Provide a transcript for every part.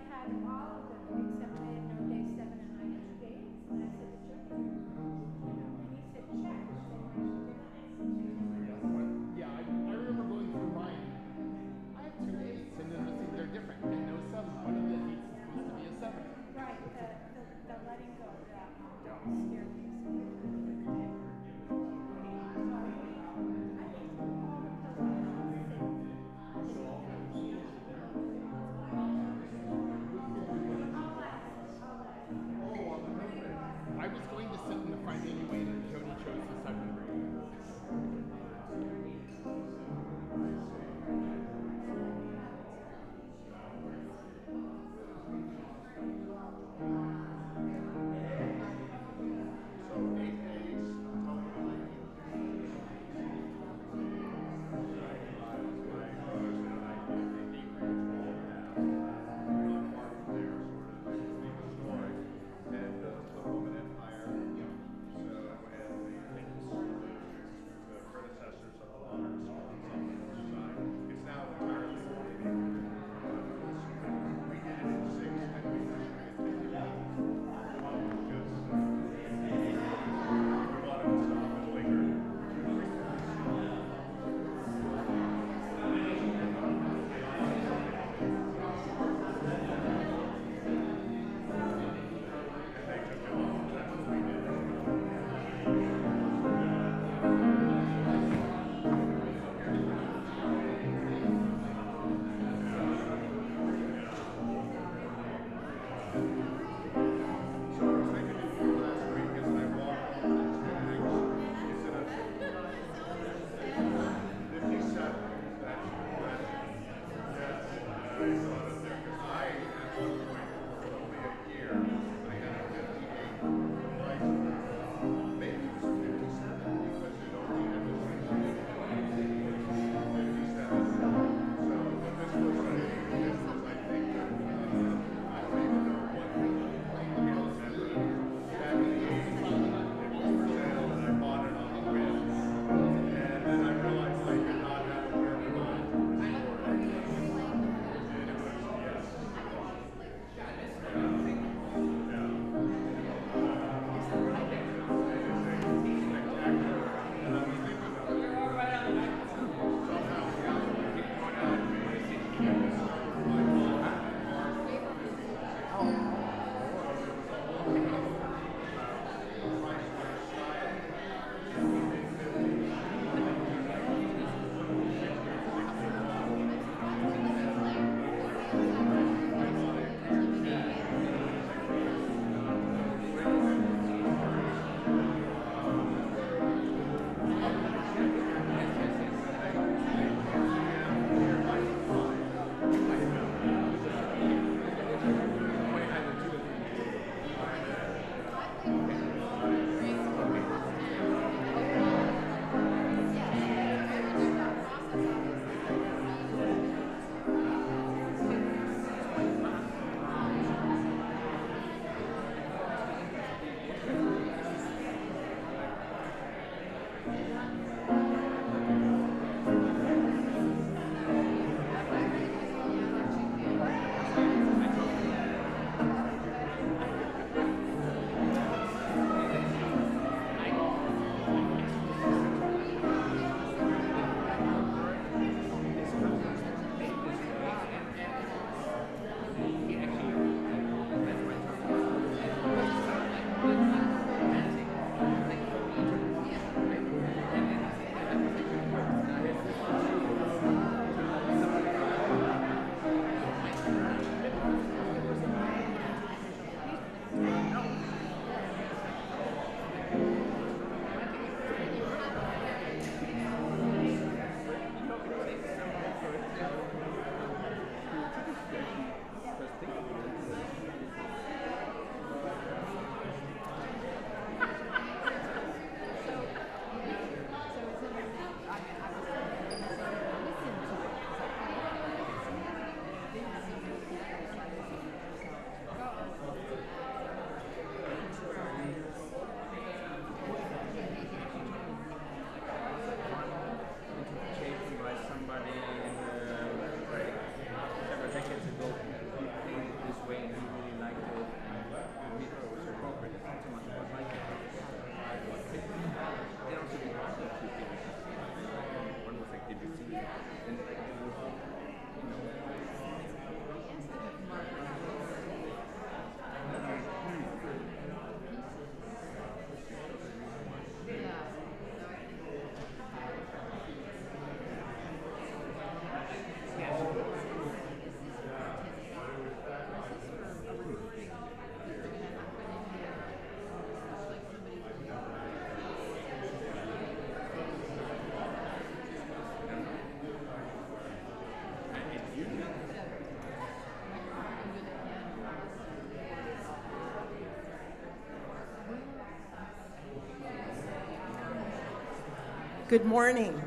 had all of them, except I had no day 7 and I had 2 days. And I said, the church, and he said, check. Yeah, I remember going through mine. I have 2 8s, and noticing they're different, and no 7. One of the 8s is supposed to be a 7. Right, the letting go, that scared me. I was going to sit in the front anyway, and Jody chose the second grade. Good morning.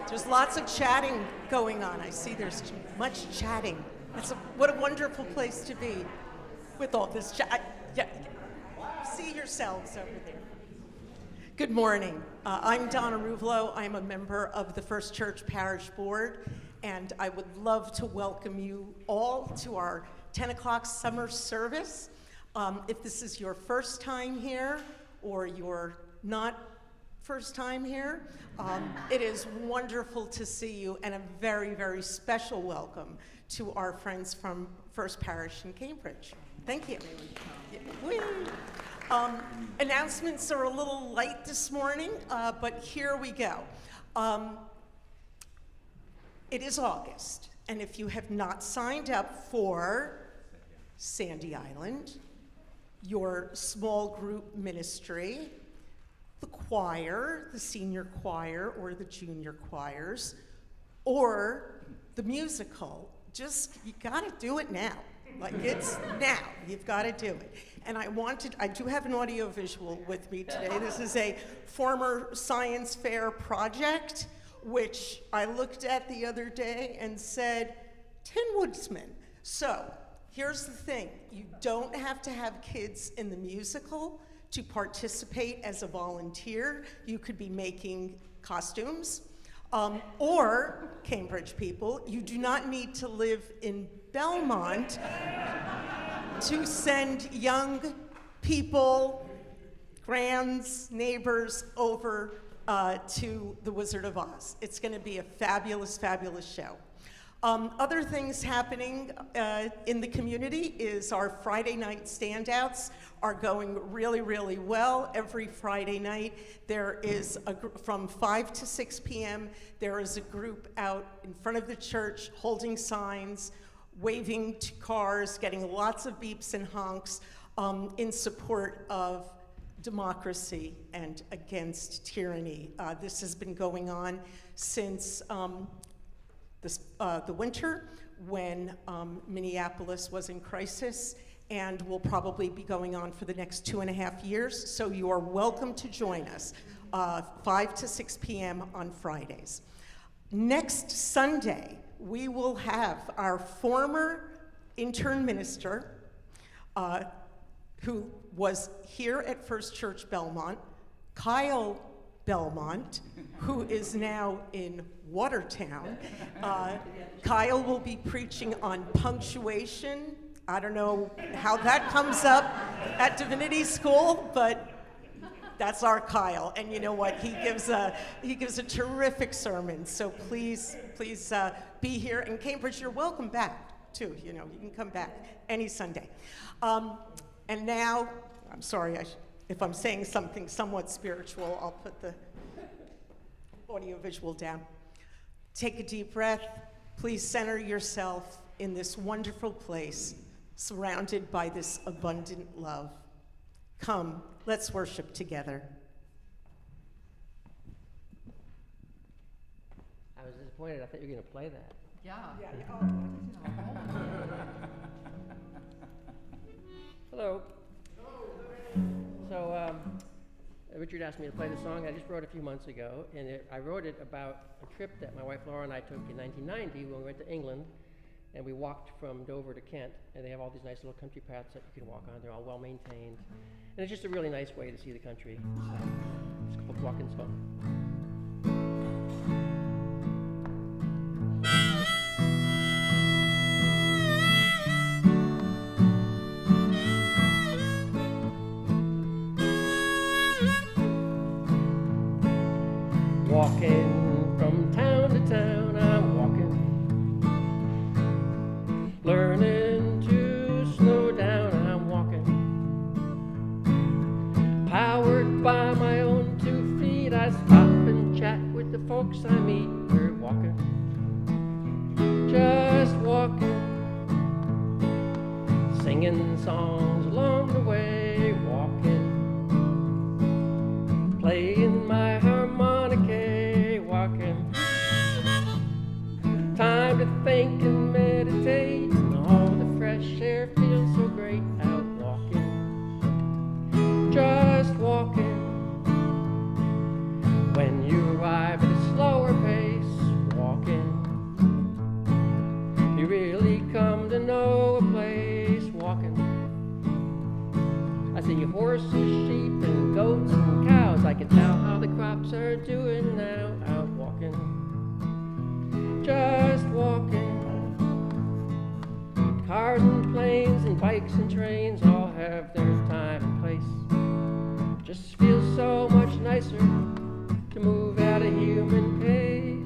There's lots of chatting going on. I see there's much chatting. What a wonderful place to be with all this chat. Yeah, see yourselves over there. Good morning. I'm Donna Ruvlo. I'm a member of the First Church Parish Board, and I would love to welcome you all to our 10 o'clock summer service. If this is your first time here, or you're not first time here, it is wonderful to see you, and a very, very special welcome to our friends from First Parish in Cambridge. Thank you. Announcements are a little light this morning, but here we go. It is August, and if you have not signed up for Sandy Island, your small group ministry, the choir, the senior choir or the junior choirs, or the musical, you gotta do it now. Like, it's now, you've gotta do it. And I do have an audio visual with me today. This is a former science fair project, which I looked at the other day and said, Tin Woodsman. So, here's the thing, you don't have to have kids in the musical to participate as a volunteer. You could be making costumes, or Cambridge people, you do not need to live in Belmont to send young people, grands, neighbors over to the Wizard of Oz. It's gonna be a fabulous, fabulous show. Other things happening in the community is our Friday night standouts are going really, really well. Every Friday night, there is from 5 to 6 p.m., there is a group out in front of the church holding signs, waving to cars, getting lots of beeps and honks in support of democracy and against tyranny. This has been going on since the winter, when Minneapolis was in crisis, and will probably be going on for the next 2.5 years. So you are welcome to join us, 5 to 6 p.m. on Fridays. Next Sunday, we will have our former intern minister, who was here at First Church Belmont, Kyle Belmont, who is now in Watertown. Kyle will be preaching on punctuation. I don't know how that comes up at Divinity School, but that's our Kyle. And you know what? He gives a terrific sermon. So please be here. And Cambridge, you're welcome back too. You know, you can come back any Sunday. And now, I'm sorry, if I'm saying something somewhat spiritual, I'll put the audio-visual down. Take a deep breath. Please center yourself in this wonderful place, surrounded by this abundant love. Come, let's worship together. I was disappointed. I thought you were going to play that. Yeah. Hello. So, Richard asked me to play the song I just wrote a few months ago, and I wrote it about a trip that my wife Laura and I took in 1990 when we went to England, and we walked from Dover to Kent, and they have all these nice little country paths that you can walk on. They're all well maintained, and it's just a really nice way to see the country. So, it's called Walking Slow. Walking from town to town, I'm walking, learning to slow down, I'm walking, powered by my own 2 feet. I stop and chat with the folks I meet. We're walking, just walking, singing songs along the way, walking, playing my harmonica, walking. Time to think and meditate, and all the fresh air feels so great out walking. Just walking. and trains all have their time and place. Just feels so much nicer to move at a human pace.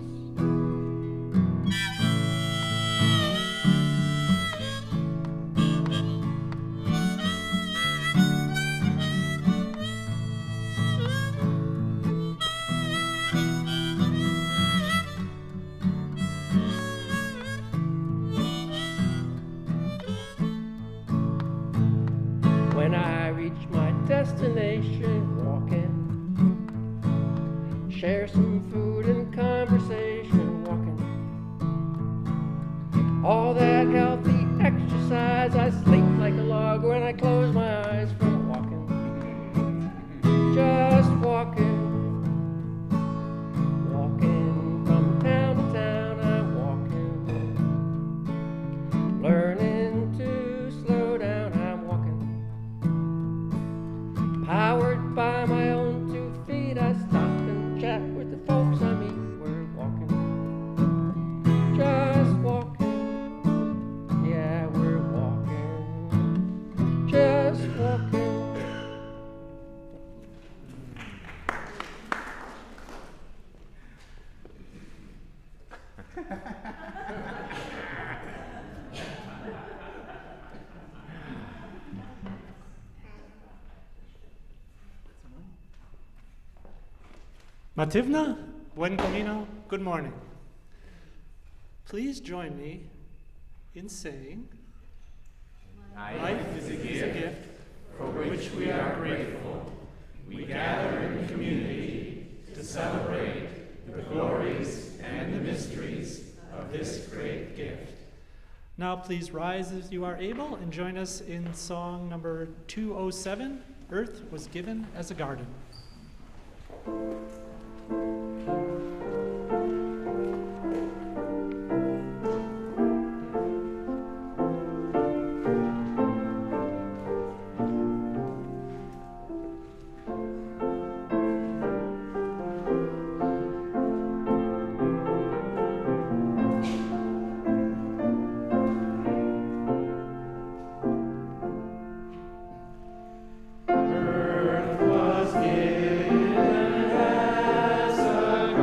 When I reach my destination, walking, share some food and conversation, walking. All that healthy exercise, I sleep like a log when I close my eyes from walking. Just walking, walking from town to town, I'm walking, learning to slow down, I'm walking. Powered by my own 2 feet, I stop and chat with the folks I meet. We're walking, just walking. Yeah, we're walking, just walking. Mativna, buen camino, good morning. Please join me in saying, life is a gift for which we are grateful. We gather in community to celebrate the glories and the mysteries of this great gift. Now please rise as you are able and join us in song number 207, Earth Was Given as a Garden. Earth was given as a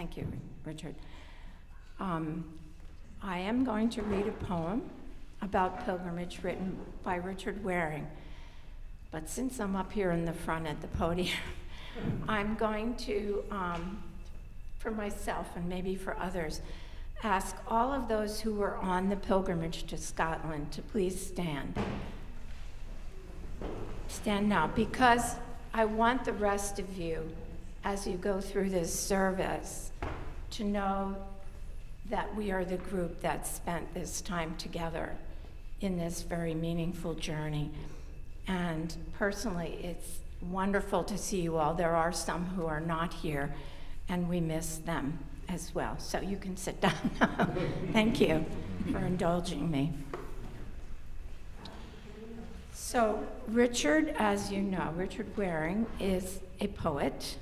Thank you, Richard. I am going to read a poem about pilgrimage written by Richard Waring. But since I'm up here in the front at the podium, I'm going to, for myself and maybe for others, ask all of those who were on the pilgrimage to Scotland to please stand. Stand now, because I want the rest of you, as you go through this service, to know that we are the group that spent this time together in this very meaningful journey. And personally, it's wonderful to see you all. There are some who are not here, and we miss them as well. So you can sit down now. Thank you for indulging me. So Richard, as you know, Richard Waring is a poet,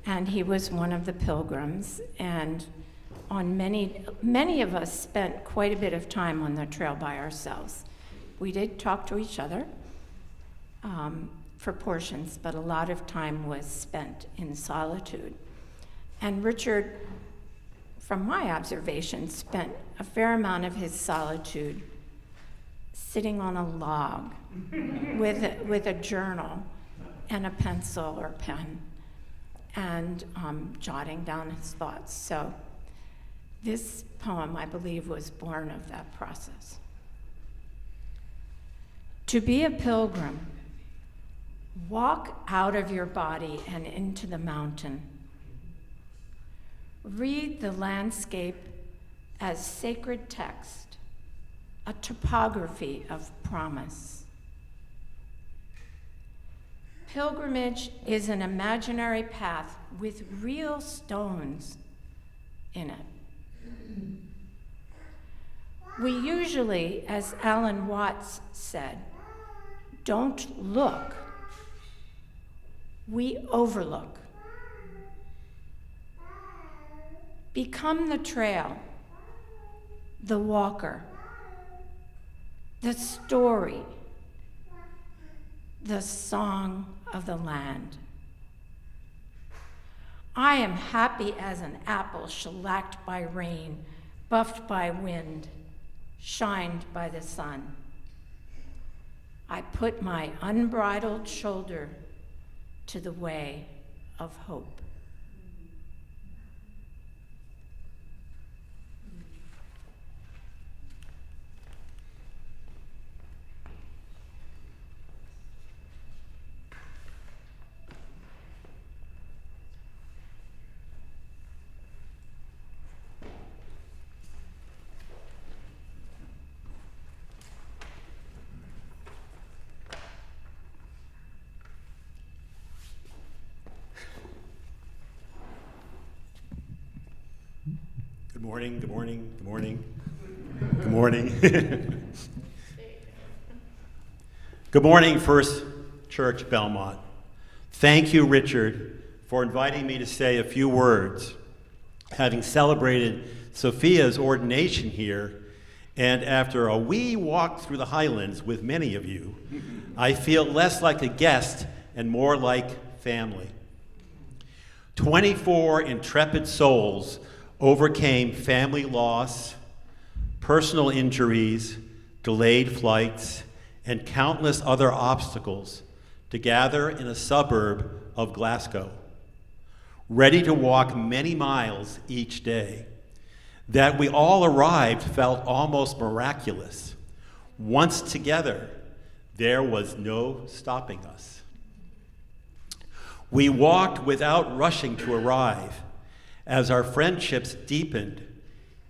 and he was one of the pilgrims, and on many of us spent quite a bit of time on the trail by ourselves. We did talk to each other for portions, but a lot of time was spent in solitude. And Richard, from my observation, spent a fair amount of his solitude sitting on a log with a journal and a pencil or pen and jotting down his thoughts. So this poem, I believe, was born of that process. To be a pilgrim, walk out of your body and into the mountain. Read the landscape as sacred text, a topography of promise. Pilgrimage is an imaginary path with real stones in it. We usually, as Alan Watts said, don't look, we overlook. Become the trail, the walker, the story, the song of the land. I am happy as an apple shellacked by rain, buffed by wind, shined by the sun. I put my unbridled shoulder to the way of hope. Good morning, good morning, good morning, good morning. Good morning, First Church Belmont. Thank you, Richard, for inviting me to say a few words. Having celebrated Sophia's ordination here, and after a wee walk through the Highlands with many of you, I feel less like a guest and more like family. 24 intrepid souls overcame family loss, personal injuries, delayed flights, and countless other obstacles to gather in a suburb of Glasgow, ready to walk many miles each day. That we all arrived felt almost miraculous. Once together, there was no stopping us. We walked without rushing to arrive. As our friendships deepened,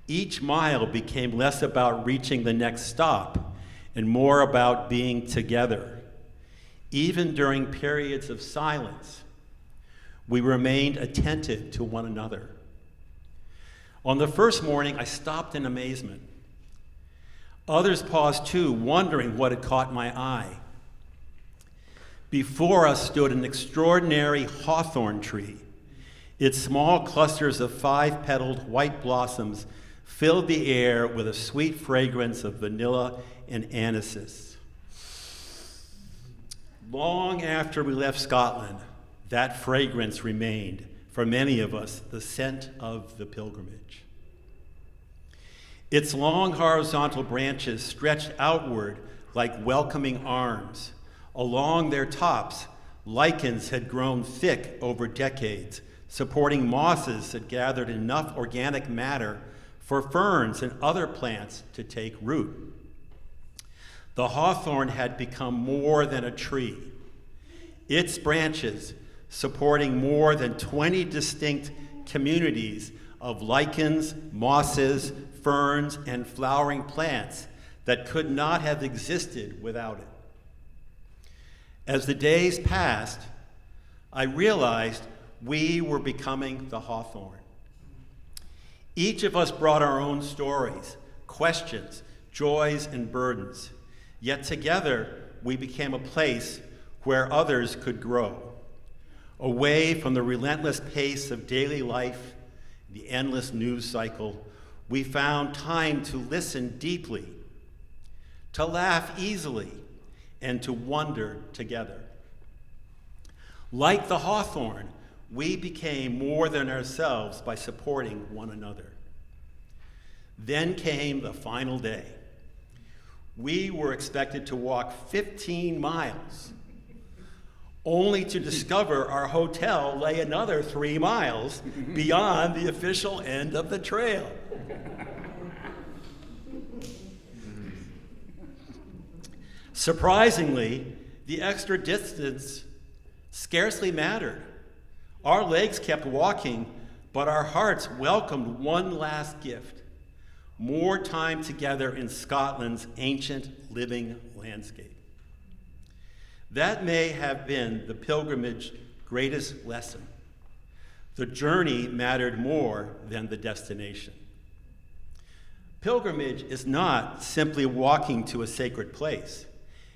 each mile became less about reaching the next stop and more about being together. Even during periods of silence, we remained attentive to one another. On the first morning, I stopped in amazement. Others paused too, wondering what had caught my eye. Before us stood an extraordinary hawthorn tree. Its small clusters of 5-petaled white blossoms filled the air with a sweet fragrance of vanilla and anises. Long after we left Scotland, that fragrance remained, for many of us, the scent of the pilgrimage. Its long horizontal branches stretched outward like welcoming arms. Along their tops, lichens had grown thick over decades, supporting mosses that gathered enough organic matter for ferns and other plants to take root. The hawthorn had become more than a tree. Its branches, supporting more than 20 distinct communities of lichens, mosses, ferns, and flowering plants that could not have existed without it. As the days passed, I realized we were becoming the hawthorn. Each of us brought our own stories, questions, joys, and burdens. Yet together, we became a place where others could grow. Away from the relentless pace of daily life, the endless news cycle, we found time to listen deeply, to laugh easily, and to wonder together. Like the hawthorn, we became more than ourselves by supporting one another. Then came the final day. We were expected to walk 15 miles, only to discover our hotel lay another 3 miles beyond the official end of the trail. Surprisingly, the extra distance scarcely mattered. Our legs kept walking, but our hearts welcomed one last gift: more time together in Scotland's ancient living landscape. That may have been the pilgrimage's greatest lesson. The journey mattered more than the destination. Pilgrimage is not simply walking to a sacred place.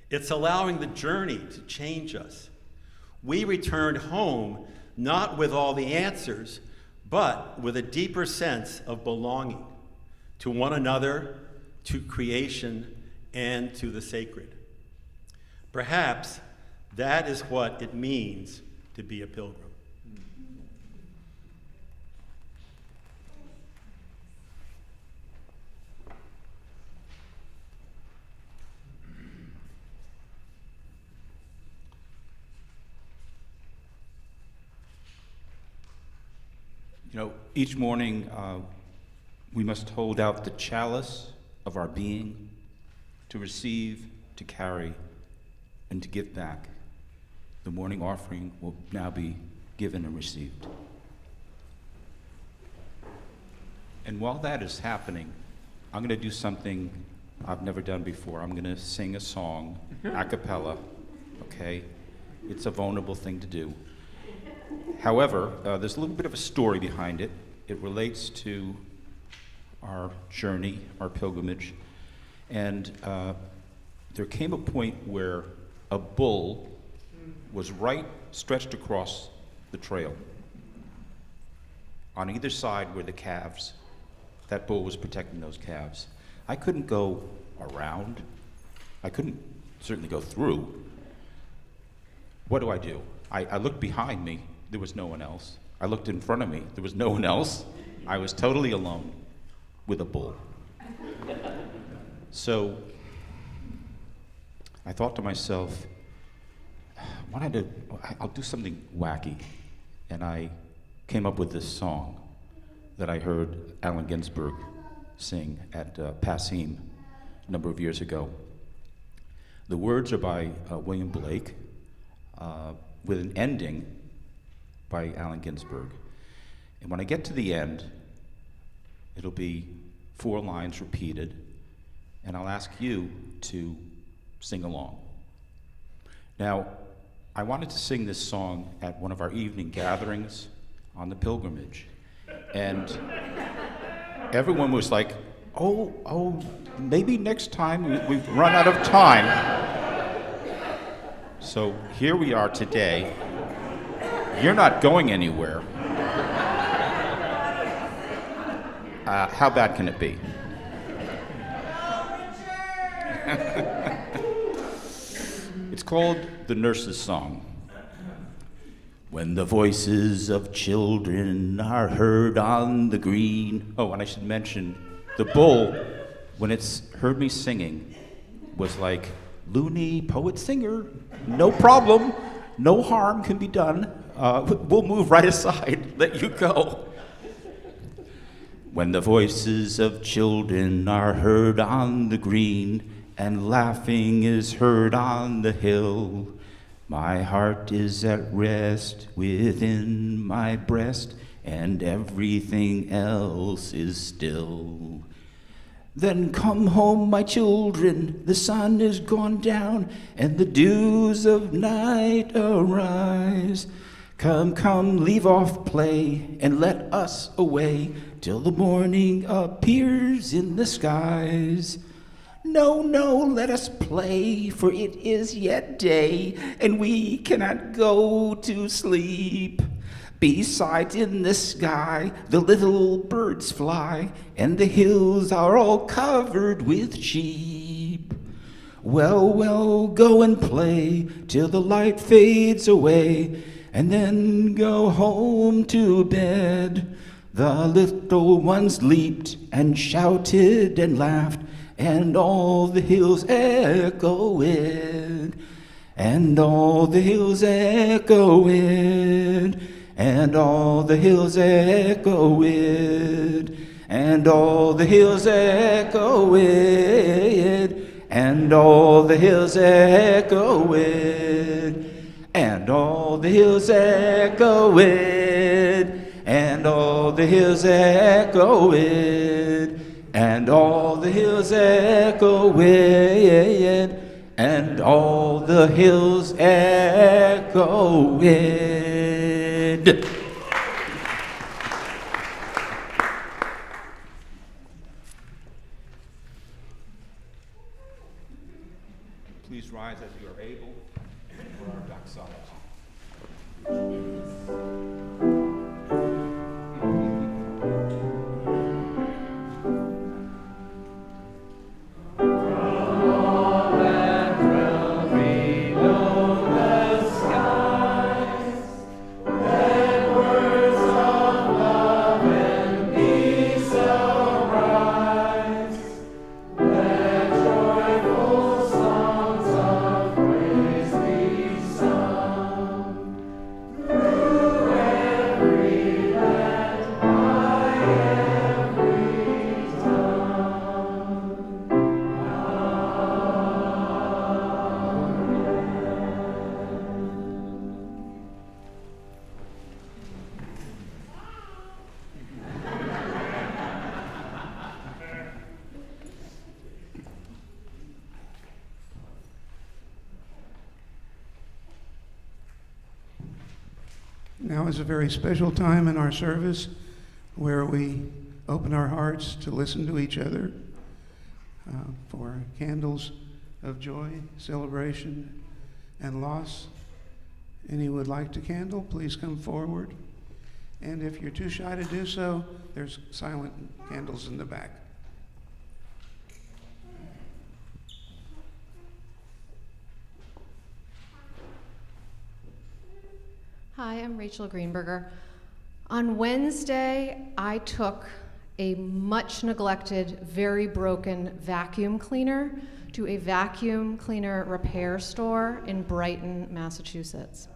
It's allowing the journey to change us. We returned home not with all the answers, but with a deeper sense of belonging to one another, to creation, and to the sacred. Perhaps that is what it means to be a pilgrim. You know, each morning we must hold out the chalice of our being to receive, to carry, and to give back. The morning offering will now be given and received. And while that is happening, I'm going to do something I've never done before. I'm going to sing a song a cappella, okay? It's a vulnerable thing to do. However, there's a little bit of a story behind it. It relates to our journey, our pilgrimage, and there came a point where a bull was stretched across the trail. On either side were the calves. That bull was protecting those calves. I couldn't go around. I couldn't certainly go through. What do? I looked behind me. There was no one else. I looked in front of me. There was no one else. I was totally alone with a bull. So I thought to myself, I'll do something wacky. And I came up with this song that I heard Allen Ginsberg sing at Passim a number of years ago. The words are by William Blake, with an ending by Allen Ginsberg. And when I get to the end, it'll be 4 lines repeated, and I'll ask you to sing along. Now, I wanted to sing this song at one of our evening gatherings on the pilgrimage, and everyone was like, oh, maybe next time we've run out of time. So here we are today. You're not going anywhere. How bad can it be? It's called The Nurse's Song. When the voices of children are heard on the green. Oh, and I should mention, the bull, when it's heard me singing, was like, loony poet singer, no problem, no harm can be done. We'll move right aside, let you go. When the voices of children are heard on the green, and laughing is heard on the hill, my heart is at rest within my breast, and everything else is still. Then come home, my children, the sun is gone down, and the dews of night arise. Come, come, leave off play, and let us away, till the morning appears in the skies. No, no, let us play, for it is yet day, and we cannot go to sleep. Besides, in the sky the little birds fly, and the hills are all covered with sheep. Well, well, go and play till the light fades away, and then go home to bed. The little ones leaped and shouted and laughed, and all the hills echo it, and all the hills echo it, and all the hills echo it, and all the hills echo it, and all the hills echo it, and all the hills echo it, and all the hills echo it, and all the hills echo it, and all the hills echo it. Please rise as you are able for our doxology. Now is a very special time in our service where we open our hearts to listen to each other for candles of joy, celebration, and loss. Any who would like to candle, please come forward. And if you're too shy to do so, there's silent candles in the back. Hi, I'm Rachel Greenberger. On Wednesday, I took a much neglected, very broken vacuum cleaner to a vacuum cleaner repair store in Brighton, Massachusetts.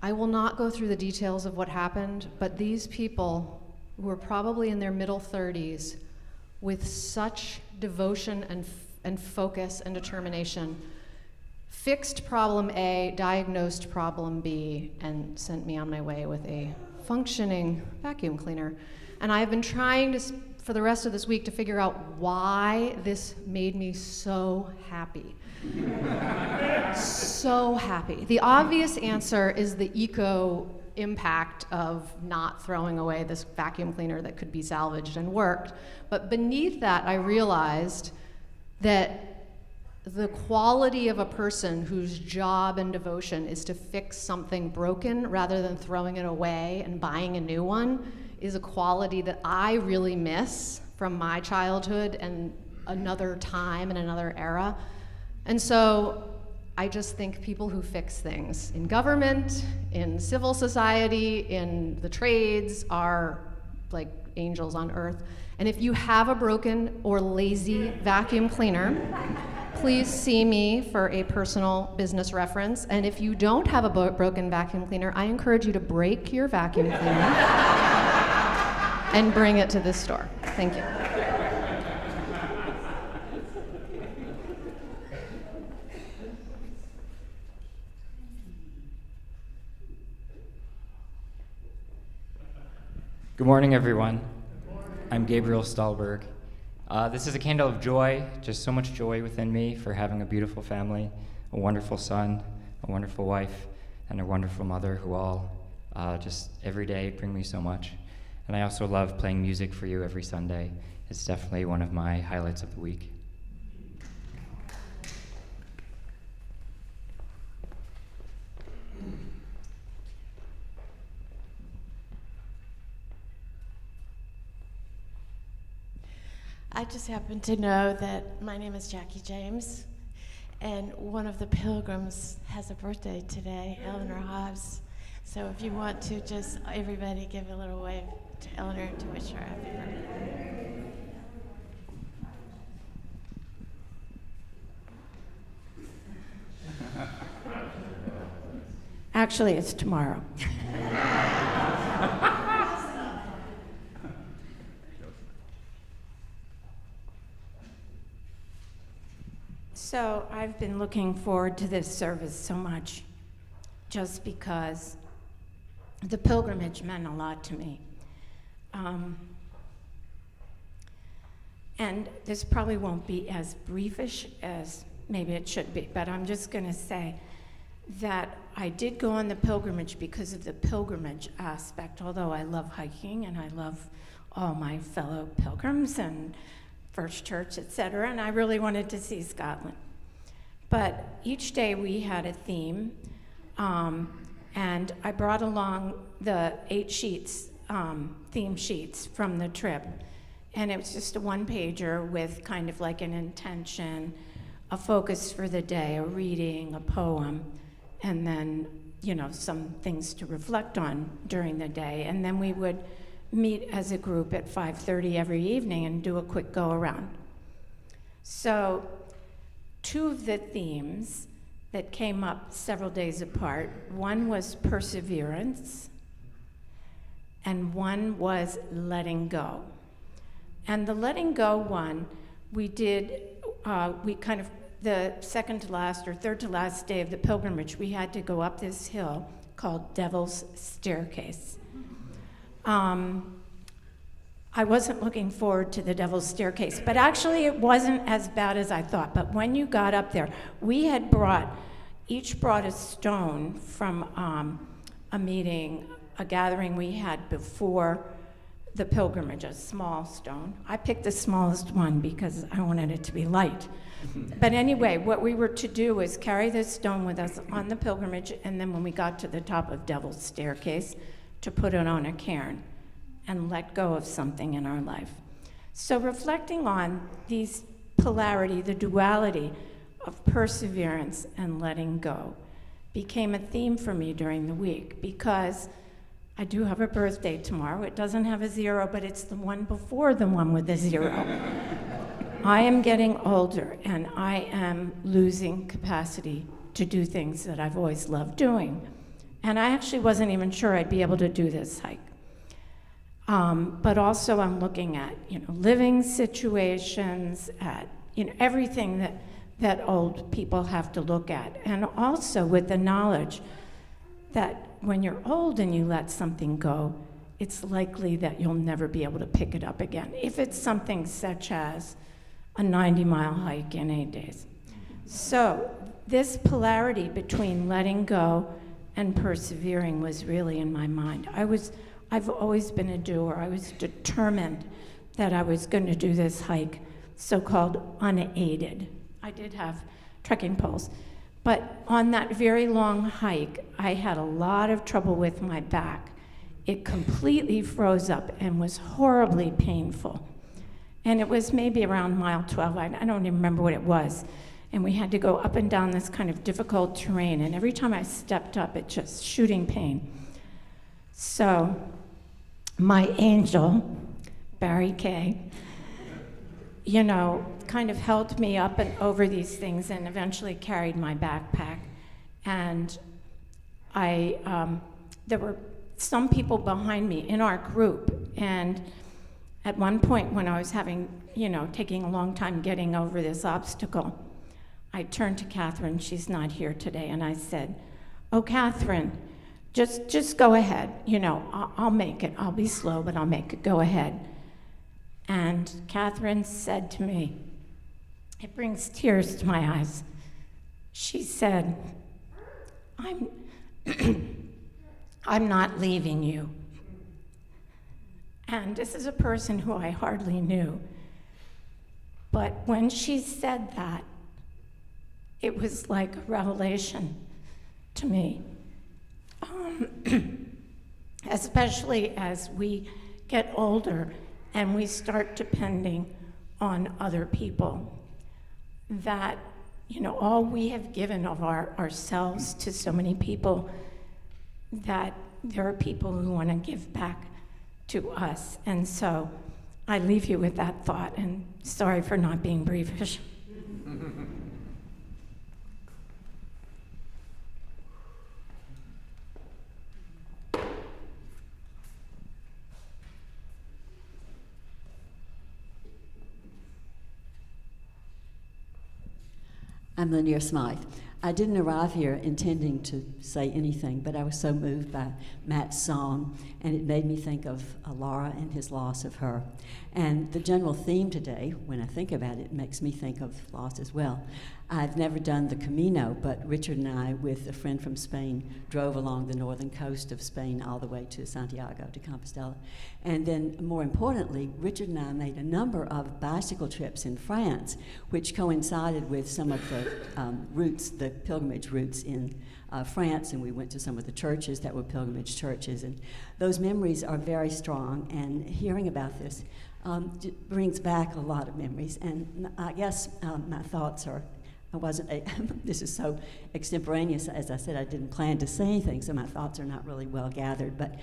I will not go through the details of what happened, but these people, who were probably in their middle 30s, with such devotion and focus and determination, fixed problem A, diagnosed problem B, and sent me on my way with a functioning vacuum cleaner. And I've been trying to, for the rest of this week, to figure out why this made me so happy. So happy. The obvious answer is the eco impact of not throwing away this vacuum cleaner that could be salvaged and worked. But beneath that, I realized that the quality of a person whose job and devotion is to fix something broken rather than throwing it away and buying a new one is a quality that I really miss from my childhood and another time and another era. And so I just think people who fix things in government, in civil society, in the trades are like angels on earth. And if you have a broken or lazy vacuum cleaner, please see me for a personal business reference. And if you don't have a broken vacuum cleaner, I encourage you to break your vacuum cleaner and bring it to this store. Thank you. Good morning, everyone. I'm Gabriel Stahlberg. This is a candle of joy, just so much joy within me for having a beautiful family, a wonderful son, a wonderful wife, and a wonderful mother who all just every day bring me so much. And I also love playing music for you every Sunday. It's definitely one of my highlights of the week. I just happen to know that my name is Jackie James, and one of the Pilgrims has a birthday today, Eleanor Hobbs. So if you want to just, everybody give a little wave to Eleanor to wish her happy birthday. Actually, it's tomorrow. So I've been looking forward to this service so much just because the pilgrimage meant a lot to me. And this probably won't be as briefish as maybe it should be, but I'm just going to say that I did go on the pilgrimage because of the pilgrimage aspect, although I love hiking and I love all my fellow pilgrims and First Church, etc., and I really wanted to see Scotland. But each day we had a theme, and I brought along the 8 sheets, theme sheets from the trip, and it was just a one-pager with kind of like an intention, a focus for the day, a reading, a poem, and then, you know, some things to reflect on during the day, and then we would meet as a group at 5:30 every evening and do a quick go around. So 2 of the themes that came up several days apart, one was perseverance and one was letting go. And the letting go one, we did, the second to last or third to last day of the pilgrimage, we had to go up this hill called Devil's Staircase. I wasn't looking forward to the Devil's Staircase, but actually it wasn't as bad as I thought. But when you got up there, we had each brought a stone from a meeting, a gathering we had before the pilgrimage, a small stone. I picked the smallest one because I wanted it to be light. But anyway, what we were to do was carry this stone with us on the pilgrimage, and then when we got to the top of Devil's Staircase, to put it on a cairn and let go of something in our life. So reflecting on these polarity, the duality of perseverance and letting go became a theme for me during the week because I do have a birthday tomorrow. It doesn't have a 0, but it's the one before the one with the 0. I am getting older and I am losing capacity to do things that I've always loved doing. And I actually wasn't even sure I'd be able to do this hike. But also I'm looking at, living situations, at, everything that old people have to look at. And also with the knowledge that when you're old and you let something go, it's likely that you'll never be able to pick it up again. If it's something such as a 90-mile hike in 8 days. So this polarity between letting go and persevering was really in my mind. I've always been a doer. I was determined that I was going to do this hike, so-called unaided. I did have trekking poles. But on that very long hike, I had a lot of trouble with my back. It completely froze up and was horribly painful. And it was maybe around mile 12, I don't even remember what it was. And we had to go up and down this kind of difficult terrain. And every time I stepped up, it just shooting pain. So my angel, Barry Kay, you know, kind of helped me up and over these things and eventually carried my backpack. And there were some people behind me in our group. And at one point when I was taking a long time getting over this obstacle, I turned to Catherine, she's not here today, and I said, "Oh, Catherine, just go ahead. I'll make it. I'll be slow, but I'll make it. Go ahead." And Catherine said to me, it brings tears to my eyes. She said, I'm not leaving you. And this is a person who I hardly knew. But when she said that, it was like a revelation to me. Especially as we get older and we start depending on other people, that all we have given of ourselves to so many people, that there are people who want to give back to us. And so I leave you with that thought, and sorry for not being briefish. I'm Lanier Smythe. I didn't arrive here intending to say anything, but I was so moved by Matt's song, and it made me think of Laura and his loss of her. And the general theme today, when I think about it, makes me think of loss as well. I've never done the Camino, but Richard and I, with a friend from Spain, drove along the northern coast of Spain all the way to Santiago de Compostela. And then, more importantly, Richard and I made a number of bicycle trips in France, which coincided with some of the routes, the pilgrimage routes in France, and we went to some of the churches that were pilgrimage churches. And those memories are very strong, and hearing about this brings back a lot of memories. And I guess my thoughts are, this is so extemporaneous. As I said, I didn't plan to say anything, so my thoughts are not really well gathered. But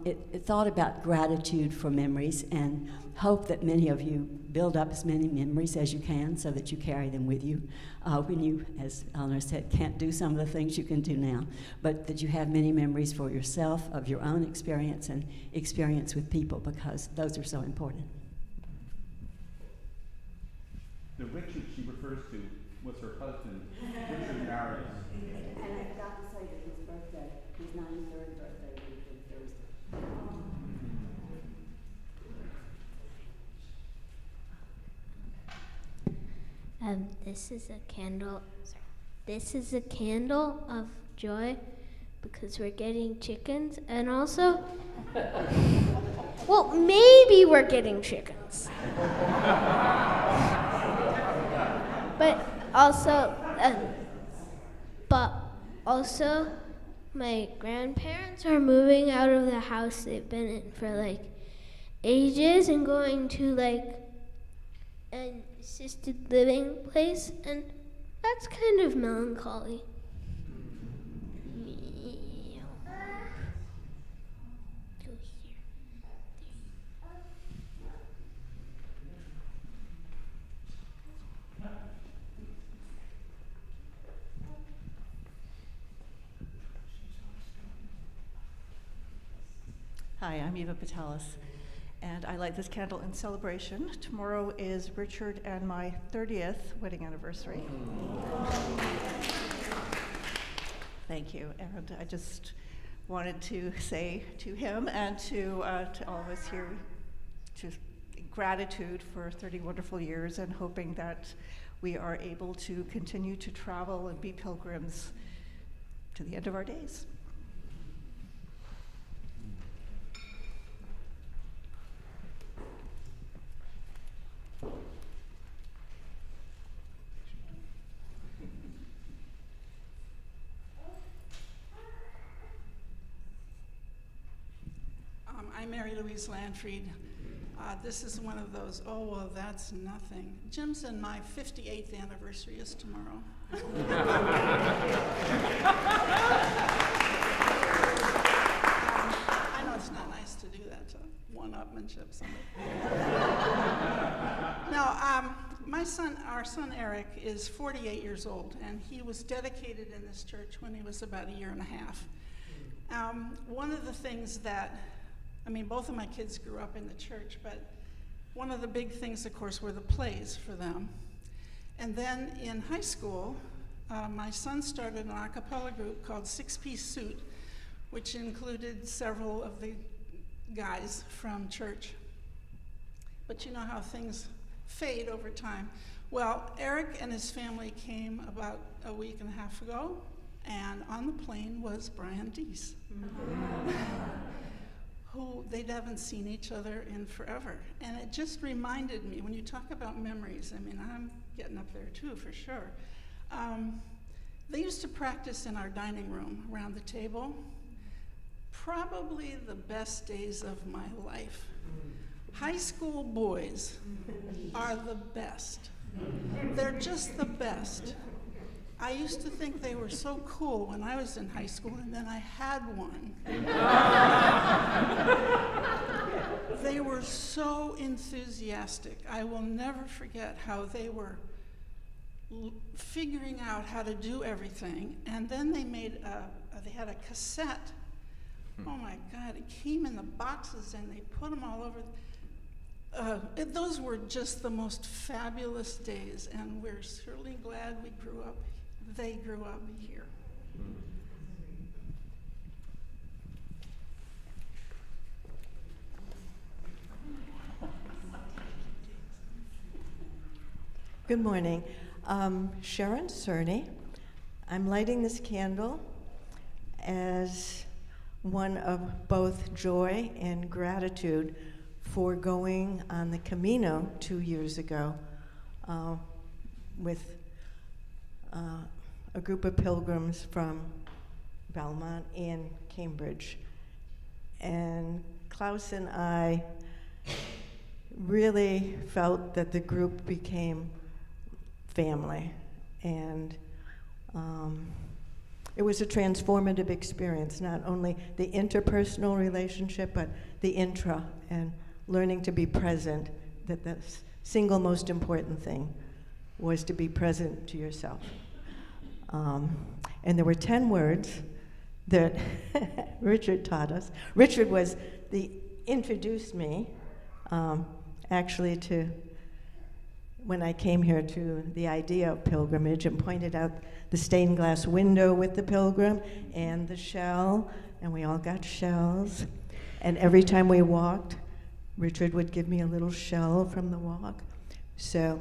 it thought about gratitude for memories, and hope that many of you build up as many memories as you can so that you carry them with you. When you, as Eleanor said, can't do some of the things you can do now, but that you have many memories for yourself of your own experience and experience with people, because those are so important. The Richard she refers to was her husband, Richard Marius. And I forgot to say that his birthday, his 93rd birthday, would have been Thursday. This is a candle. Sorry. This is a candle of joy because we're getting chickens, and also, well, maybe we're getting chickens. But also, my grandparents are moving out of the house they've been in for ages and going to an assisted living place, and that's kind of melancholy. Hi, I'm Eva Patelis, and I light this candle in celebration. Tomorrow is Richard and my 30th wedding anniversary. Thank you, and I just wanted to say to him and to all of us here, just gratitude for 30 wonderful years, and hoping that we are able to continue to travel and be pilgrims to the end of our days. I'm Mary Louise Landfried. This is one of those, oh, well, that's nothing. Jim's and my 58th anniversary is tomorrow. I know it's not nice to do that, to one-upmanship somebody. Now, our son Eric is 48 years old, and he was dedicated in this church when he was about a year and a half. One of the things that, both of my kids grew up in the church, but one of the big things, of course, were the plays for them. And then in high school, my son started an a cappella group called Six Piece Suit, which included several of the guys from church. But you know how things fade over time. Well, Eric and his family came about a week and a half ago, and on the plane was Brian Deese, who they haven't seen each other in forever. And it just reminded me, when you talk about memories, I'm getting up there too, for sure. They used to practice in our dining room around the table. Probably the best days of my life. High school boys are the best. They're just the best. I used to think they were so cool when I was in high school, and then I had one. They were so enthusiastic. I will never forget how they were figuring out how to do everything, and then they they had a cassette. Oh my God, it came in the boxes and they put them all over. Those were just the most fabulous days, and we're certainly glad they grew up here. Good morning. Sharon Cerny. I'm lighting this candle as one of both joy and gratitude for going on the Camino 2 years ago with a group of pilgrims from Belmont and Cambridge. And Klaus and I really felt that the group became family, and it was a transformative experience, not only the interpersonal relationship, but the intra, and learning to be present, that the single most important thing was to be present to yourself. And there were 10 words that Richard taught us. Richard introduced me, actually, to when I came here, to the idea of pilgrimage, and pointed out the stained glass window with the pilgrim and the shell, and we all got shells. And every time we walked, Richard would give me a little shell from the walk. So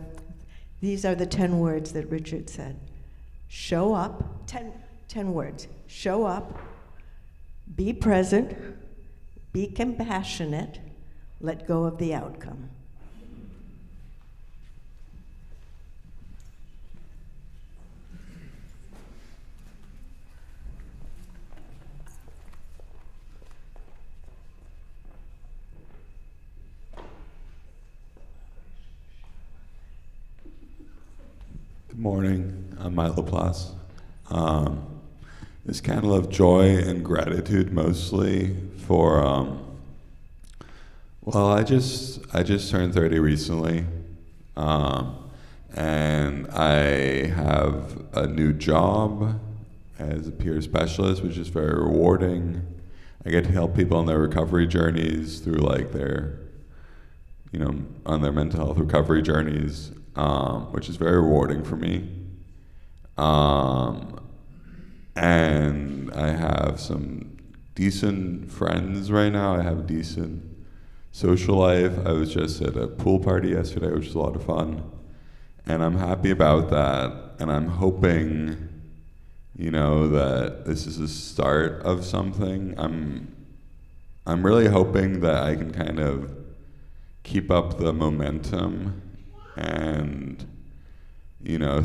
these are the 10 words that Richard said. Show up, 10 words. Show up, be present, be compassionate, let go of the outcome. Good morning, I'm Milo Plas. This candle of joy and gratitude mostly for, I just turned 30 recently, and I have a new job as a peer specialist, which is very rewarding. I get to help people on their recovery journeys through their, on their mental health recovery journeys. Which is very rewarding for me. And I have some decent friends right now. I have a decent social life. I was just at a pool party yesterday, which was a lot of fun. And I'm happy about that. And I'm hoping, that this is a start of something. I'm really hoping that I can kind of keep up the momentum, and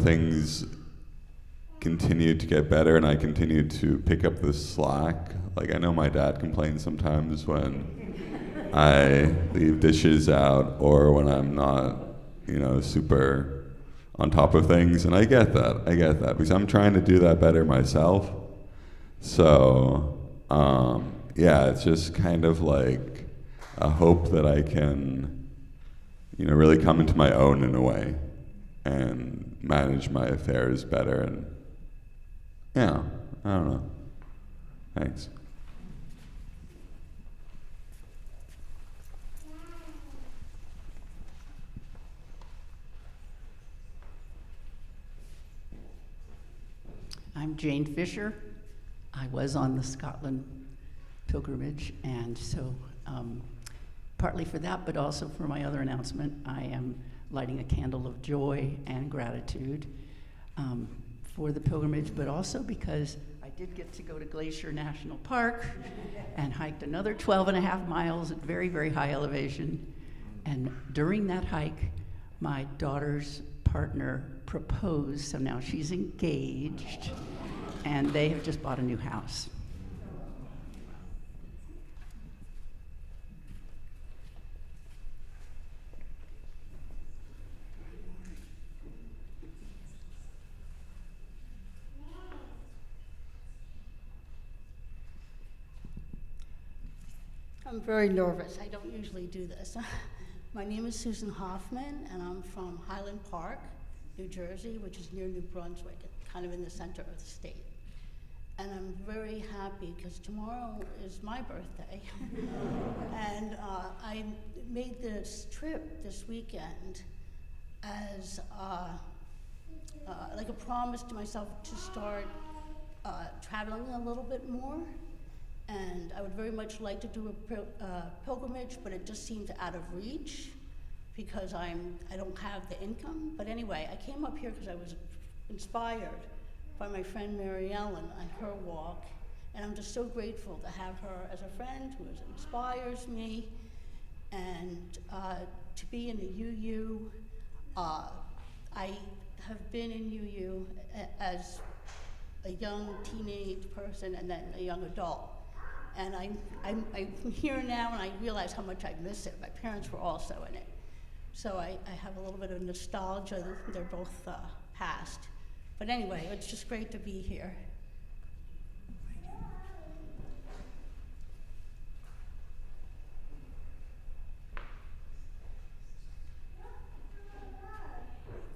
things continue to get better, and I continue to pick up the slack. I know my dad complains sometimes when I leave dishes out or when I'm not, super on top of things. And I get that because I'm trying to do that better myself. So, it's just kind of like a hope that I can, really come into my own in a way and manage my affairs better. And I don't know. Thanks. I'm Jane Fisher. I was on the Scotland pilgrimage, and so partly for that, but also for my other announcement, I am lighting a candle of joy and gratitude for the pilgrimage, but also because I did get to go to Glacier National Park and hiked another 12 and a half miles at very, very high elevation. And during that hike, my daughter's partner proposed, so now she's engaged, and they have just bought a new house. I'm very nervous. I don't usually do this. My name is Susan Hoffman, and I'm from Highland Park, New Jersey, which is near New Brunswick, kind of in the center of the state. And I'm very happy because tomorrow is my birthday. And I made this trip this weekend as like a promise to myself to start traveling a little bit more. And I would very much like to do a pilgrimage, but it just seems out of reach because I don't have the income. But anyway, I came up here because I was inspired by my friend Mary Ellen on her walk, and I'm just so grateful to have her as a friend who inspires me, and to be in the UU. I have been in UU as a young teenage person and then a young adult. And I'm here now and I realize how much I miss it. My parents were also in it. So I have a little bit of nostalgia. They're both passed. But anyway, it's just great to be here.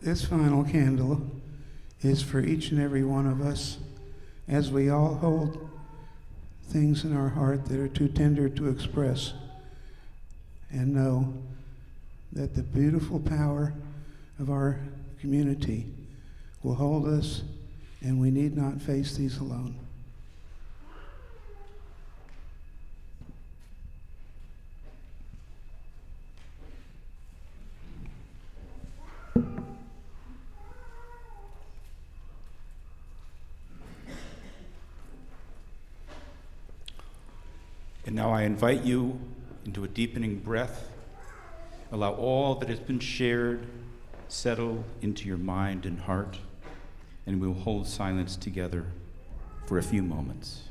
This final candle is for each and every one of us as we all hold things in our heart that are too tender to express, and know that the beautiful power of our community will hold us, and we need not face these alone. And now I invite you into a deepening breath. Allow all that has been shared settle into your mind and heart, and we will hold silence together for a few moments.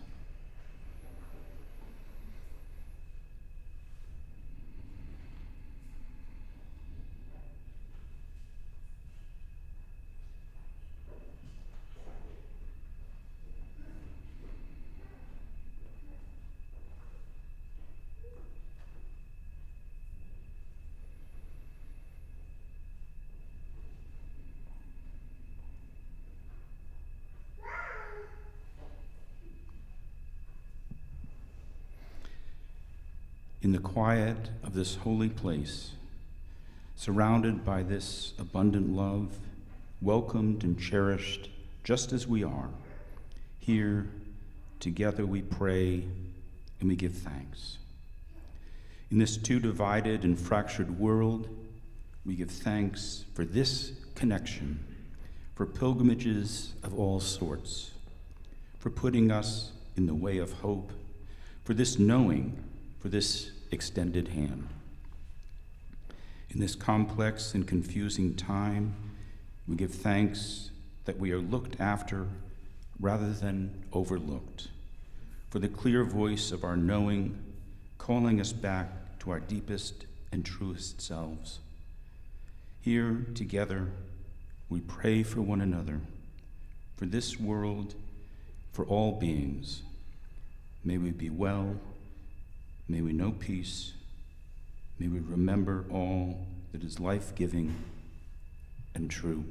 In the quiet of this holy place, surrounded by this abundant love, welcomed and cherished just as we are, here together we pray and we give thanks. In this too divided and fractured world, we give thanks for this connection, for pilgrimages of all sorts, for putting us in the way of hope, for this knowing, for this extended hand. In this complex and confusing time, we give thanks that we are looked after rather than overlooked, for the clear voice of our knowing, calling us back to our deepest and truest selves. Here, together, we pray for one another, for this world, for all beings. May we be well, may we know peace, may we remember all that is life-giving and true.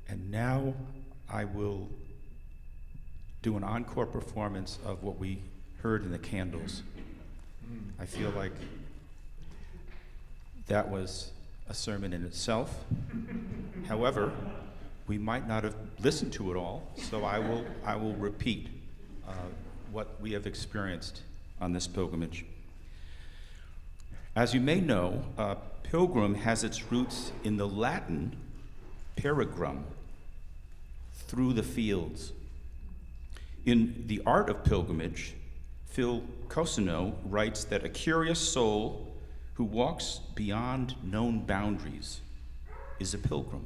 And now I will do an encore performance of what we heard in the candles. I feel like that was a sermon in itself. However, we might not have listened to it all, so I will repeat what we have experienced on this pilgrimage. As you may know, pilgrim has its roots in the Latin perigrum, through the fields. In The Art of Pilgrimage, Phil Cosino writes that a curious soul who walks beyond known boundaries is a pilgrim,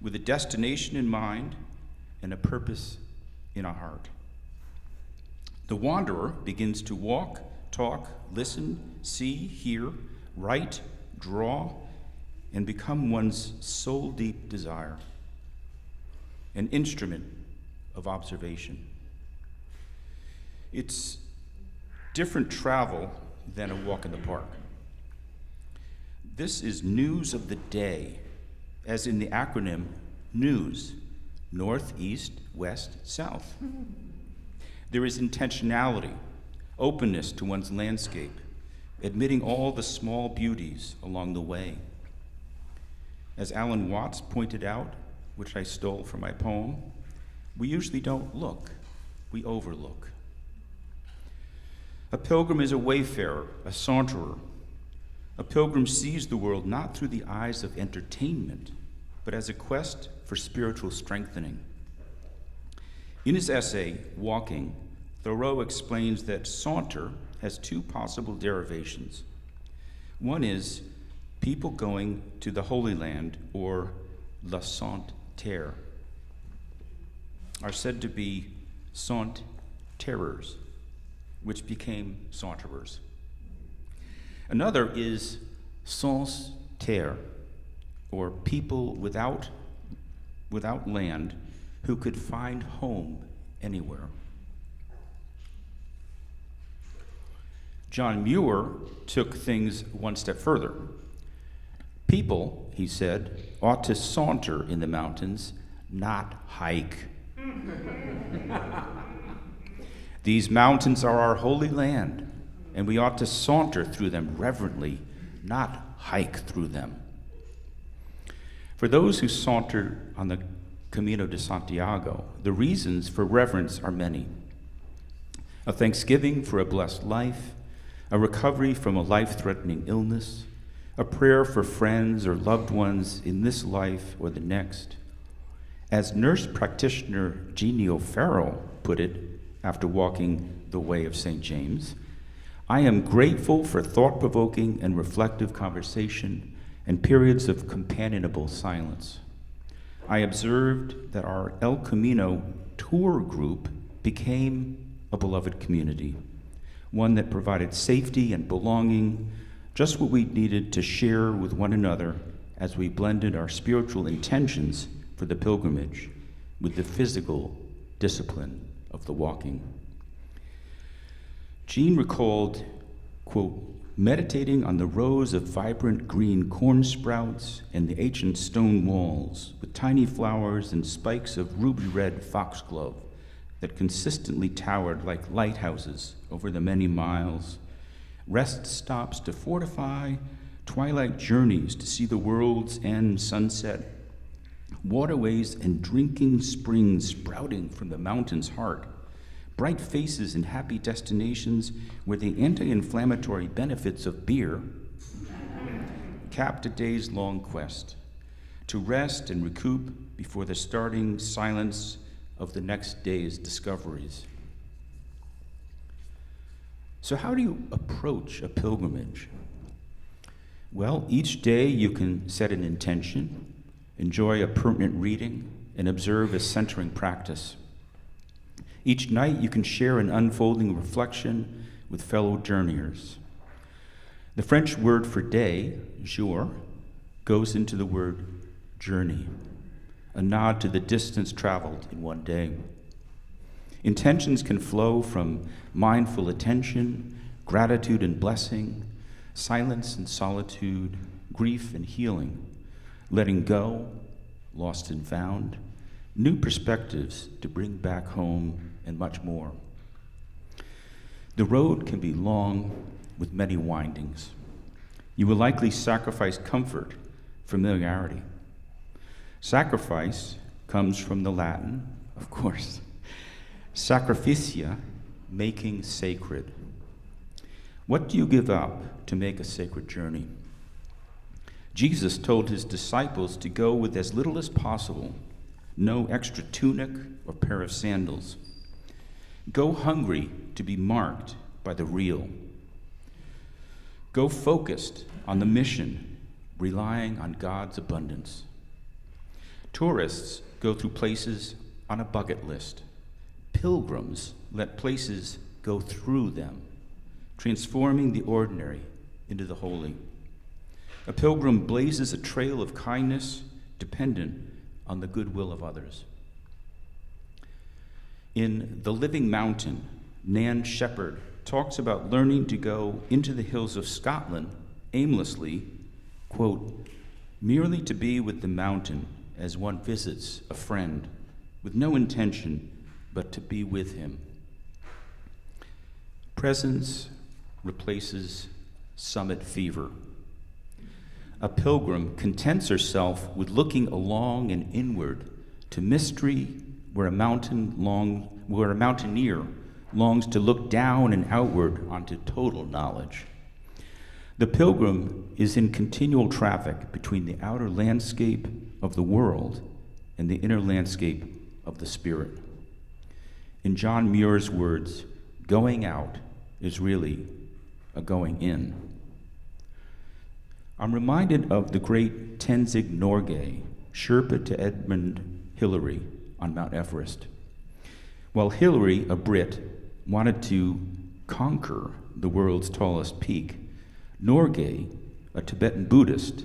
with a destination in mind and a purpose in a heart. The wanderer begins to walk, talk, listen, see, hear, write, draw, and become one's soul-deep desire, an instrument of observation. It's different travel than a walk in the park. This is news of the day, as in the acronym NEWS, North, East, West, South. There is intentionality, openness to one's landscape, admitting all the small beauties along the way. As Alan Watts pointed out, which I stole from my poem, we usually don't look, we overlook. A pilgrim is a wayfarer, a saunterer. A pilgrim sees the world not through the eyes of entertainment, but as a quest for spiritual strengthening. In his essay, Walking, Thoreau explains that saunter has two possible derivations. One is people going to the Holy Land, or la Sainte Terre, are said to be sant terrors, which became saunterers. Another is sans terre, or people without land who could find home anywhere. John Muir took things one step further. People, he said, ought to saunter in the mountains, not hike. These mountains are our holy land, and we ought to saunter through them reverently, not hike through them. For those who saunter on the Camino de Santiago, the reasons for reverence are many. A thanksgiving for a blessed life, a recovery from a life-threatening illness, a prayer for friends or loved ones in this life or the next. As nurse practitioner Jeannie O'Farrell put it after walking the way of St. James, I am grateful for thought-provoking and reflective conversation and periods of companionable silence. I observed that our El Camino tour group became a beloved community, one that provided safety and belonging, just what we needed to share with one another as we blended our spiritual intentions for the pilgrimage with the physical discipline of the walking. Jean recalled, quote, meditating on the rows of vibrant green corn sprouts and the ancient stone walls with tiny flowers and spikes of ruby red foxglove that consistently towered like lighthouses over the many miles, rest stops to fortify, twilight journeys to see the world's end sunset, waterways and drinking springs sprouting from the mountain's heart, bright faces and happy destinations where the anti-inflammatory benefits of beer capped a day's long quest to rest and recoup before the starting silence of the next day's discoveries. So how do you approach a pilgrimage? Well, each day you can set an intention, enjoy a pertinent reading, and observe a centering practice. Each night you can share an unfolding reflection with fellow journeyers. The French word for day, jour, goes into the word journey, a nod to the distance traveled in one day. Intentions can flow from mindful attention, gratitude and blessing, silence and solitude, grief and healing, letting go, lost and found, new perspectives to bring back home, and much more. The road can be long with many windings. You will likely sacrifice comfort, familiarity. Sacrifice comes from the Latin, of course. Sacrificia, making sacred. What do you give up to make a sacred journey? Jesus told his disciples to go with as little as possible, no extra tunic or pair of sandals. Go hungry to be marked by the real. Go focused on the mission, relying on God's abundance. Tourists go through places on a bucket list. Pilgrims let places go through them, transforming the ordinary into the holy. A pilgrim blazes a trail of kindness dependent on the goodwill of others. In The Living Mountain, Nan Shepherd talks about learning to go into the hills of Scotland aimlessly, quote, merely to be with the mountain as one visits a friend, with no intention but to be with him. Presence replaces summit fever. A pilgrim contents herself with looking along and inward to mystery where a mountaineer longs to look down and outward onto total knowledge. The pilgrim is in continual traffic between the outer landscape of the world and the inner landscape of the spirit. In John Muir's words, going out is really a going in. I'm reminded of the great Tenzing Norgay, Sherpa to Edmund Hillary on Mount Everest. While Hillary, a Brit, wanted to conquer the world's tallest peak, Norgay, a Tibetan Buddhist,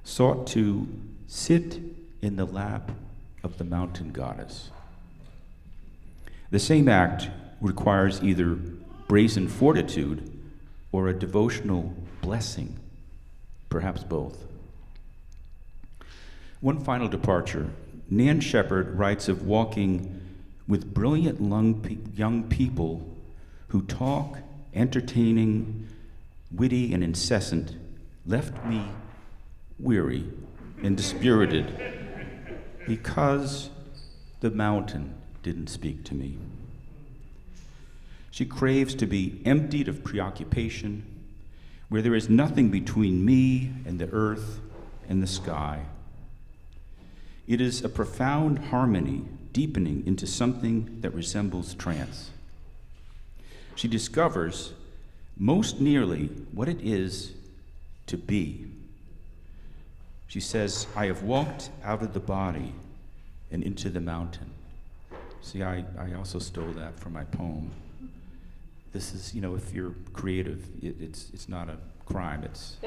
sought to sit in the lap of the mountain goddess. The same act requires either brazen fortitude or a devotional blessing, perhaps both. One final departure. Nan Shepherd writes of walking with brilliant young people who talk, entertaining, witty, and incessant, left me weary and dispirited because the mountain didn't speak to me. She craves to be emptied of preoccupation, where there is nothing between me and the earth and the sky. It is a profound harmony deepening into something that resembles trance. She discovers most nearly what it is to be. She says, I have walked out of the body and into the mountain. See, I also stole that from my poem. This is, if you're creative, it's not a crime. It's,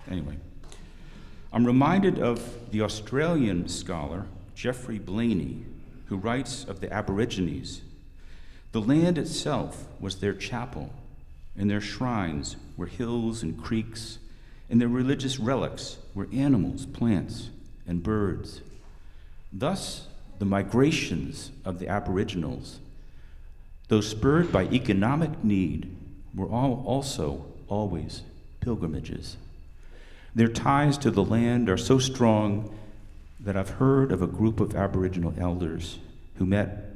anyway. I'm reminded of the Australian scholar, Geoffrey Blaney, who writes of the Aborigines. The land itself was their chapel, and their shrines were hills and creeks, and their religious relics were animals, plants, and birds. Thus, the migrations of the Aboriginals, though spurred by economic need, were also always pilgrimages. Their ties to the land are so strong that I've heard of a group of Aboriginal elders who met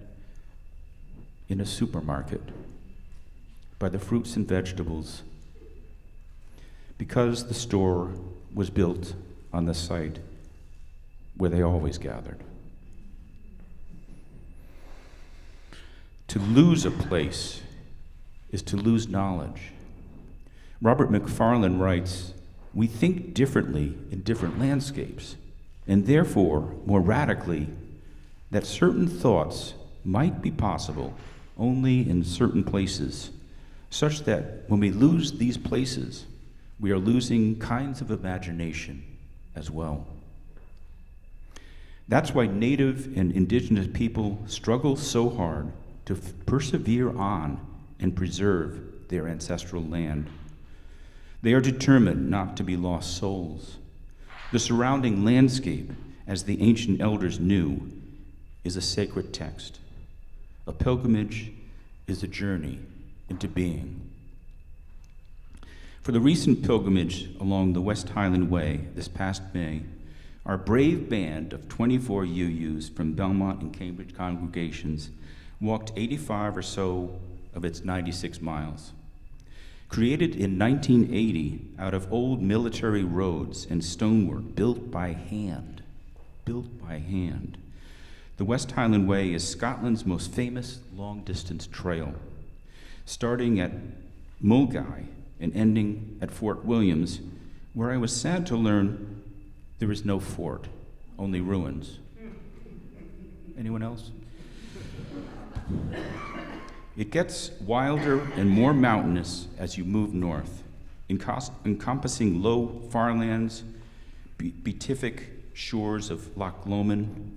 in a supermarket by the fruits and vegetables because the store was built on the site where they always gathered. To lose a place is to lose knowledge. Robert McFarlane writes, we think differently in different landscapes, and therefore, more radically that certain thoughts might be possible only in certain places, such that when we lose these places, we are losing kinds of imagination as well. That's why Native and Indigenous people struggle so hard to persevere on and preserve their ancestral land. They are determined not to be lost souls. The surrounding landscape, as the ancient elders knew, is a sacred text. A pilgrimage is a journey into being. For the recent pilgrimage along the West Highland Way this past May, our brave band of 24 UUs from Belmont and Cambridge congregations walked 85 or so of its 96 miles. Created in 1980 out of old military roads and stonework built by hand, the West Highland Way is Scotland's most famous long-distance trail. Starting at Mulgai and ending at Fort Williams, where I was sad to learn there is no fort, only ruins. Anyone else? It gets wilder and more mountainous as you move north, encompassing low farlands, beatific shores of Loch Lomond,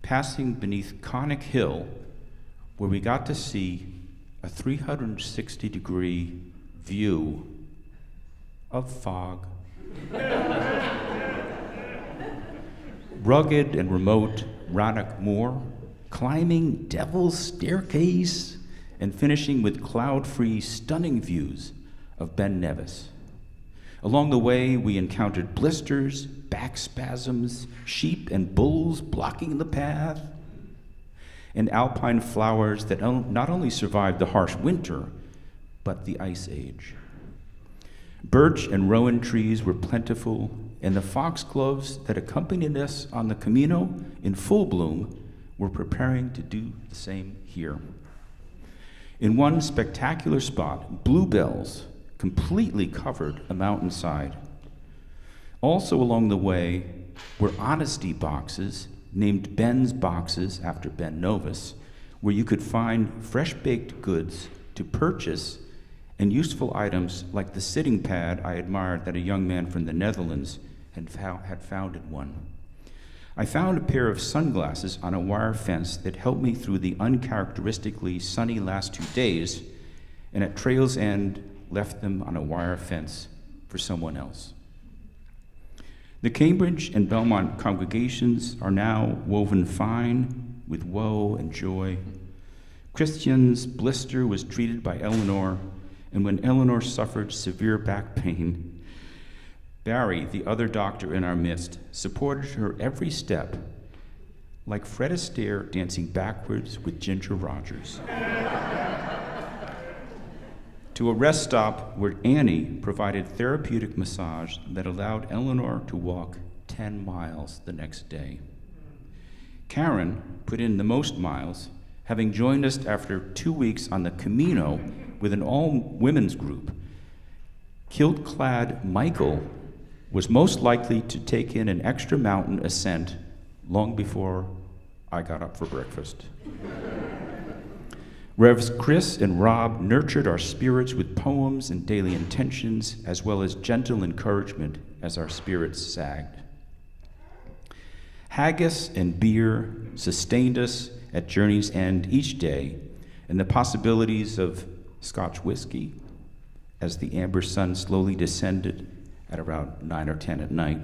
passing beneath Connick Hill, where we got to see a 360-degree view of fog. Rugged and remote Rannoch Moor, climbing Devil's Staircase, and finishing with cloud-free, stunning views of Ben Nevis. Along the way, we encountered blisters, back spasms, sheep and bulls blocking the path, and alpine flowers that not only survived the harsh winter, but the Ice Age. Birch and rowan trees were plentiful, and the foxgloves that accompanied us on the Camino in full bloom were preparing to do the same here. In one spectacular spot, bluebells completely covered a mountainside. Also along the way were honesty boxes, named Ben's boxes after Ben Novus, where you could find fresh-baked goods to purchase and useful items like the sitting pad I admired that a young man from the Netherlands had found in one. I found a pair of sunglasses on a wire fence that helped me through the uncharacteristically sunny last 2 days, and at trail's end left them on a wire fence for someone else. The Cambridge and Belmont congregations are now woven fine with woe and joy. Christian's blister was treated by Eleanor, and when Eleanor suffered severe back pain, Barry, the other doctor in our midst, supported her every step, like Fred Astaire dancing backwards with Ginger Rogers. To a rest stop where Annie provided therapeutic massage that allowed Eleanor to walk 10 miles the next day. Karen put in the most miles, having joined us after 2 weeks on the Camino with an all-women's group. Kilt-clad Michael was most likely to take in an extra mountain ascent long before I got up for breakfast. Revs Chris and Rob nurtured our spirits with poems and daily intentions, as well as gentle encouragement as our spirits sagged. Haggis and beer sustained us at journey's end each day, and the possibilities of Scotch whiskey as the amber sun slowly descended at around 9 or 10 at night.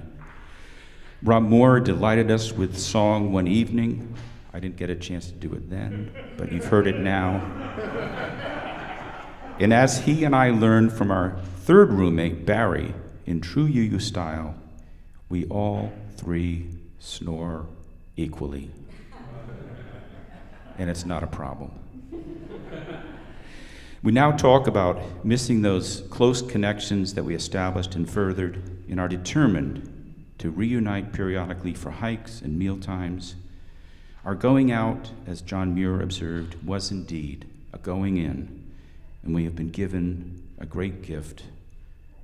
Rob Moore delighted us with song one evening. I didn't get a chance to do it then, but you've heard it now. And as he and I learned from our third roommate, Barry, in true UU style, we all three snore equally. And it's not a problem. We now talk about missing those close connections that we established and furthered, and are determined to reunite periodically for hikes and meal times. Our going out, as John Muir observed, was indeed a going in, and we have been given a great gift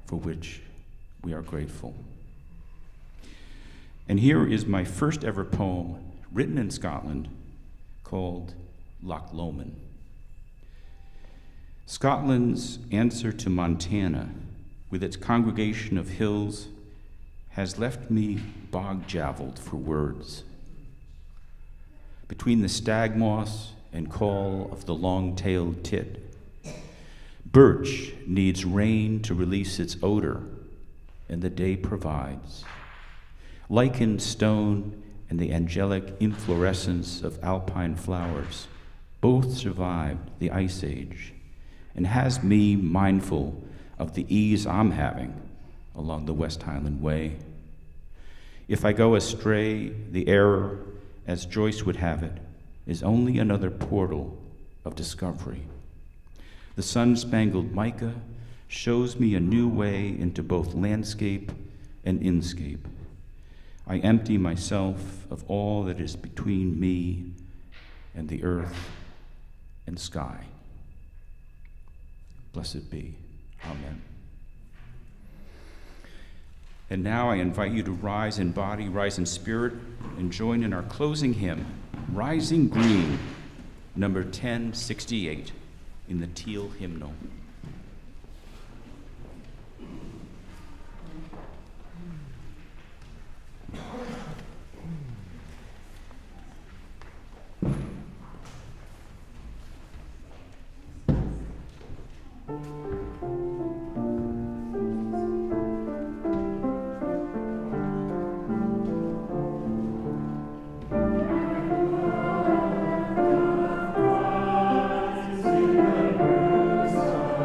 for which we are grateful. And here is my first ever poem written in Scotland, called Loch Lomond. Scotland's answer to Montana, with its congregation of hills, has left me bog-javelled for words. Between the stag moss and call of the long-tailed tit, birch needs rain to release its odor, and the day provides. Lichen stone and the angelic inflorescence of alpine flowers both survived the Ice Age, and has me mindful of the ease I'm having along the West Highland Way. If I go astray, the error, as Joyce would have it, is only another portal of discovery. The sun-spangled mica shows me a new way into both landscape and inscape. I empty myself of all that is between me and the earth and sky. Blessed be. Amen. And now I invite you to rise in body, rise in spirit, and join in our closing hymn, Rising Green, number 1068, in the Teal Hymnal. Rising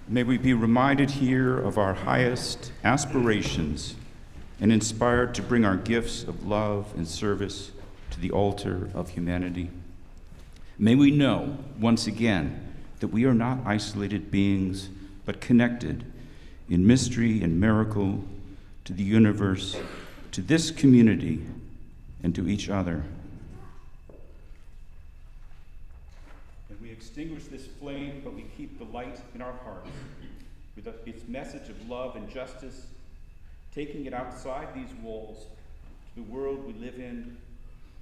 May we be reminded here of our highest aspirations and inspired to bring our gifts of love and service to the altar of humanity. May we know, once again, that we are not isolated beings, but connected in mystery and miracle to the universe, to this community, and to each other. And we extinguish this flame, but we keep the light in our hearts with its message of love and justice, taking it outside these walls to the world we live in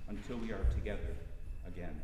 until we are together again.